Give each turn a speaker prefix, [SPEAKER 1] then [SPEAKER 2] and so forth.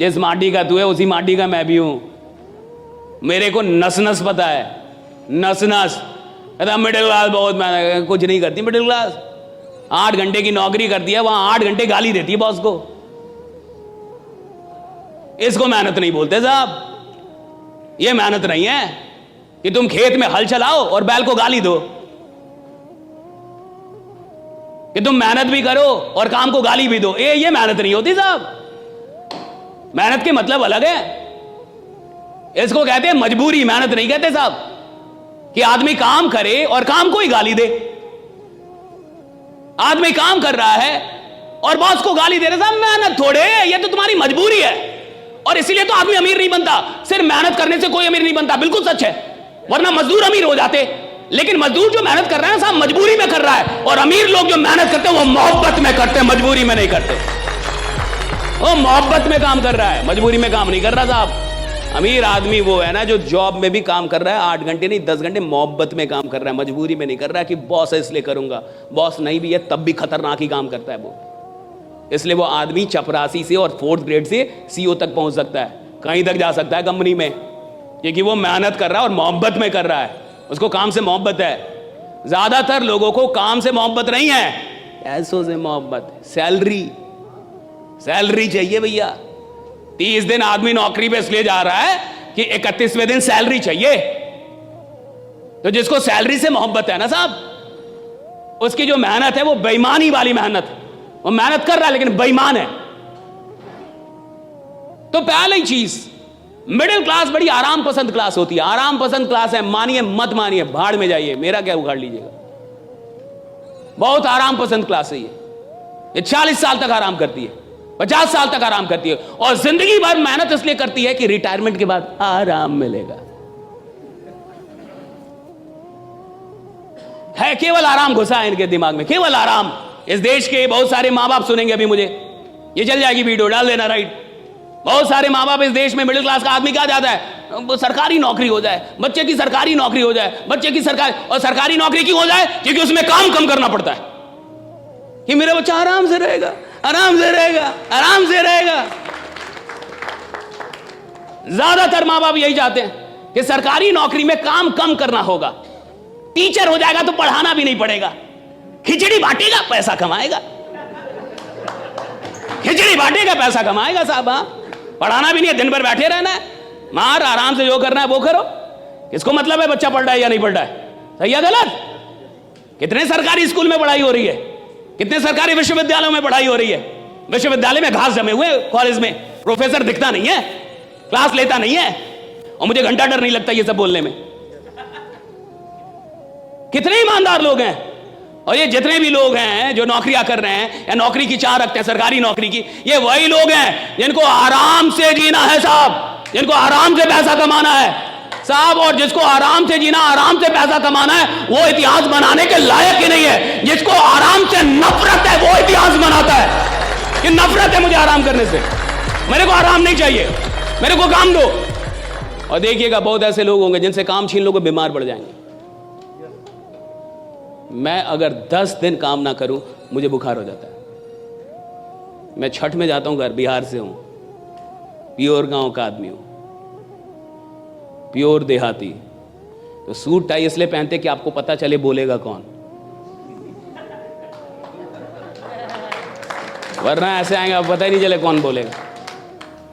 [SPEAKER 1] जिस माटी का तू है उसी माटी का मैं भी हूं। मेरे को नस नस पता है, नस नस। मिडिल क्लास बहुत मेहनत, कुछ नहीं करती मिडिल क्लास। 8 घंटे की नौकरी करती है, वहां 8 घंटे गाली देती है बॉस को। इसको मेहनत नहीं बोलते साहब। ये मेहनत नहीं है कि तुम खेत में हल चलाओ और बैल को गाली दो, कि तुम मेहनत भी करो और काम को गाली भी दो। ये मेहनत नहीं होती साहब। मेहनत के मतलब अलग है। इसको कहते हैं मजबूरी, मेहनत नहीं कहते साहब। कि आदमी काम करे और काम को ही गाली दे। आदमी काम कर रहा है और बॉस को गाली दे रहा है, साहब मेहनत थोड़े, ये तो तुम्हारी मजबूरी है। और इसीलिए तो आदमी अमीर नहीं बनता। सिर्फ मेहनत करने से कोई अमीर नहीं बनता, बिल्कुल सच है। वरना मजदूर अमीर हो जाते। लेकिन मजदूर जो मेहनत कर रहा है साहब मजबूरी में कर रहा है, और अमीर लोग जो मेहनत करते हैं वो मोहब्बत में करते हैं, मजबूरी में नहीं करते। वो मोहब्बत में काम कर रहा है, मजबूरी में काम नहीं कर रहा साहब। अमीर आदमी वो है ना जो जॉब में भी काम कर रहा है, 8 घंटे नहीं 10 घंटे मोहब्बत में काम कर रहा है, मजबूरी में नहीं कर रहा है कि बॉस है इसलिए करूंगा। बॉस नहीं भी है तब भी खतरनाक ही काम करता है वो। इसलिए वो आदमी चपरासी से और 4th ग्रेड से CEO तक पहुंच सकता है, कहीं तक जा सकता है कंपनी में, क्योंकि वो मेहनत कर रहा है और मोहब्बत में कर रहा है। उसको काम से मोहब्बत है। ज्यादातर लोगों को काम से मोहब्बत नहीं है, पैसों से मोहब्बत है। सैलरी चाहिए भैया। 30 दिन आदमी नौकरी पे इसलिए जा रहा है कि 31वें दिन सैलरी चाहिए। तो जिसको सैलरी से मोहब्बत है ना साहब, उसकी जो मेहनत है वो बेईमानी वाली मेहनत है। वो मेहनत कर रहा है लेकिन बेईमान है। तो पहली चीज, मिडिल क्लास बड़ी आराम पसंद क्लास होती है। आराम पसंद क्लास है, मानिए मत मानिए, भाड़ में जाइए, मेरा क्या उखाड़ लीजिएगा। बहुत आराम पसंद क्लास है ये 40 साल तक आराम करती है, 50 साल तक आराम करती है, और जिंदगी भर मेहनत इसलिए करती है कि रिटायरमेंट के बाद आराम मिलेगा। है केवल आराम घुसा है इनके दिमाग में, केवल आराम। इस देश के बहुत सारे मां बाप सुनेंगे अभी मुझे, ये चल जाएगी वीडियो, डाल देना राइट। बहुत सारे मां बाप इस देश में, मिडिल क्लास का आदमी क्या चाहता है, सरकारी नौकरी हो जाए, बच्चे की सरकारी नौकरी हो जाए, बच्चे की सरकारी। और सरकारी नौकरी क्यों हो जाए? क्योंकि उसमें काम कम करना पड़ता है, कि मेरा बच्चा आराम से रहेगा, आराम से रहेगा, आराम से रहेगा। ज्यादातर मां बाप यही चाहते हैं कि सरकारी नौकरी में काम कम करना होगा। टीचर हो जाएगा तो पढ़ाना भी नहीं पड़ेगा, खिचड़ी बांटेगा पैसा कमाएगा, खिचड़ी बांटेगा पैसा कमाएगा साहब। हाँ, पढ़ाना भी नहीं है, दिन भर बैठे रहना है, मार आराम से जो करना है वो करो। किसको मतलब है बच्चा पढ़ रहा है या नहीं पढ़ रहा है, सही है गलत? कितने सरकारी स्कूल में पढ़ाई हो रही है, कितने सरकारी विश्वविद्यालयों में पढ़ाई हो रही है। विश्वविद्यालय में घास जमे हुए, कॉलेज में प्रोफेसर दिखता नहीं है, क्लास लेता नहीं है, और मुझे घंटा डर नहीं लगता ये सब बोलने में। कितने ईमानदार लोग हैं। और ये जितने भी लोग हैं जो नौकरियां कर रहे हैं या नौकरी की चाह रखते हैं सरकारी नौकरी की, ये वही लोग हैं जिनको आराम से जीना है साहब, जिनको आराम से पैसा कमाना है साहब। और जिसको आराम से जीना, आराम से पैसा कमाना है, वो इतिहास बनाने के लायक ही नहीं है। जिसको आराम से नफरत है वो इतिहास बनाता है कि नफरत है मुझे आराम करने से, मेरे को आराम नहीं चाहिए, मेरे को काम दो। और देखिएगा बहुत ऐसे लोग होंगे जिनसे काम छीन लोगे बीमार पड़ जाएंगे। मैं अगर 10 दिन काम ना करूं मुझे बुखार हो जाता है। मैं छठ में जाता हूं, घर बिहार से हूं, प्योर गांव का आदमी हूं, प्योर देहाती। तो सूट टाई इसलिए पहनते कि आपको पता चले बोलेगा कौन, वरना ऐसे आएंगे आप पता ही नहीं चले कौन बोलेगा।